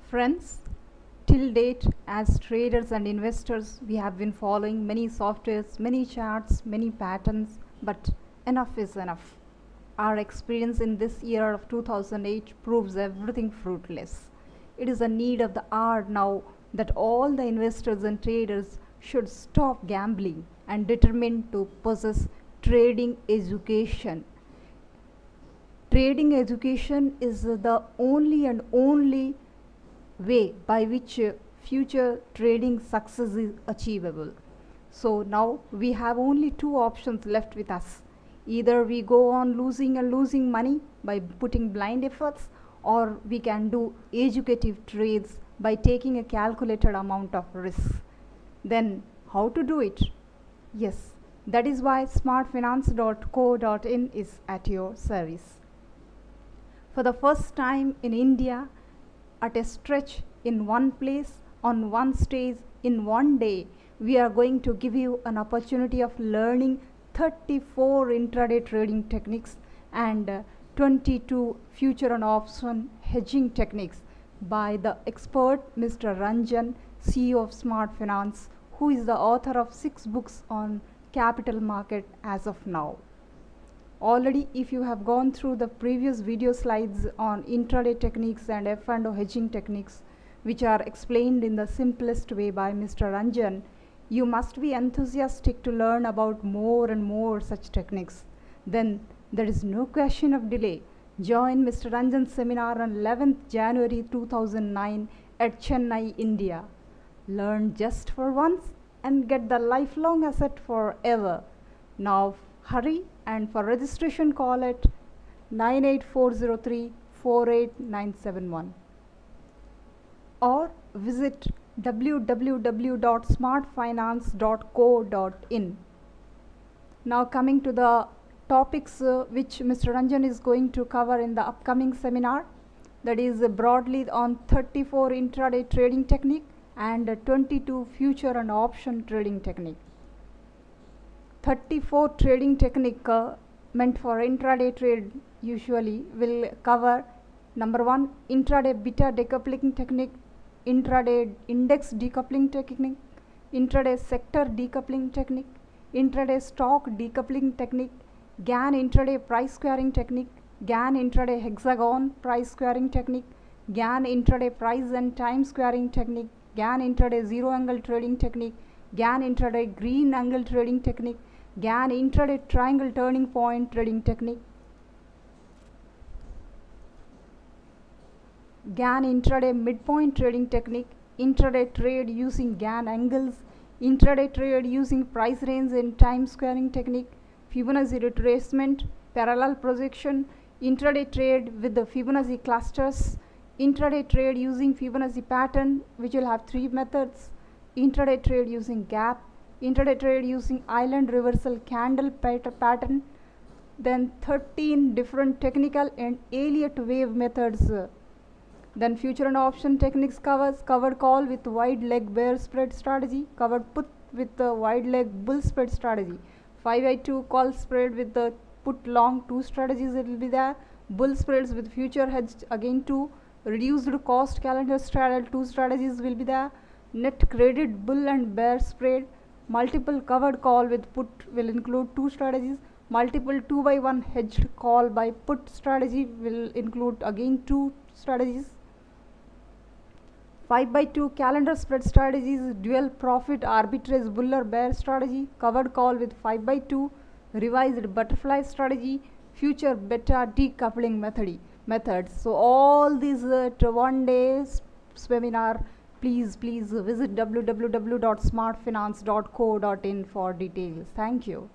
Friends, till date, as traders and investors, we have been following many softwares, many charts, many patterns, but enough is enough. Our experience in this year of 2008 proves everything fruitless. It is a need of the hour now that all the investors and traders should stop gambling and determine to possess trading education. Trading education is the only way by which future trading success is achievable. So now we have only two options left with us. Either we go on losing money by putting blind efforts, or we can do educative trades by taking a calculated amount of risk. Then how to do it? Yes, that is why smartfinance.co.in is at your service. For the first time in India, at a stretch, in one place, on one stage, in one day, we are going to give you an opportunity of learning 34 intraday trading techniques and 22 future and option hedging techniques by the expert Mr. Ranjan, CEO of Smart Finance, who is the author of 6 books on capital market as of now. Already, if you have gone through the previous video slides on intraday techniques and F&O hedging techniques, which are explained in the simplest way by Mr. Ranjan, you must be enthusiastic to learn about more and more such techniques. Then there is no question of delay. Join Mr. Ranjan's seminar on 11th January 2009 at Chennai, India. Learn just for once and get the lifelong asset forever. Now hurry, and for registration call at 98403 48971 or visit www.smartfinance.co.in. Now coming to the topics which Mr. Ranjan is going to cover in the upcoming seminar, that is broadly on 34 intraday trading technique and 22 future and option trading technique. 34 trading technique meant for intraday trade usually will cover: number 1, intraday beta decoupling technique, intraday index decoupling technique, intraday sector decoupling technique, intraday stock decoupling technique, GAN intraday price squaring technique, GAN intraday hexagon price squaring technique, GAN intraday price and time squaring technique, GAN intraday zero angle trading technique, GAN intraday green angle trading technique, GAN intraday triangle turning point trading technique, GAN intraday midpoint trading technique, intraday trade using GAN angles, intraday trade using price range and time squaring technique, Fibonacci retracement, parallel projection, intraday trade with the Fibonacci clusters, intraday trade using Fibonacci pattern, which will have 3 methods, intraday trade using gap, intraday trade using island reversal candle pattern, then 13 different technical and Elliott wave methods. Then future and option techniques covers covered call with wide leg bear spread strategy, covered put with the wide leg bull spread strategy, 5x2 call spread with the put long 2 strategies, it will be there, bull spreads with future hedge again 2, reduced cost calendar straddle 2 strategies will be there, net credit bull and bear spread, multiple covered call with put will include 2 strategies, multiple 2x1 hedged call by put strategy will include again 2 strategies, 5x2 calendar spread strategies, dual profit arbitrage bull or bear strategy, covered call with 5x2, revised butterfly strategy, future beta decoupling methods. So all these one day seminar, please visit www.smartfinance.co.in for details. Thank you.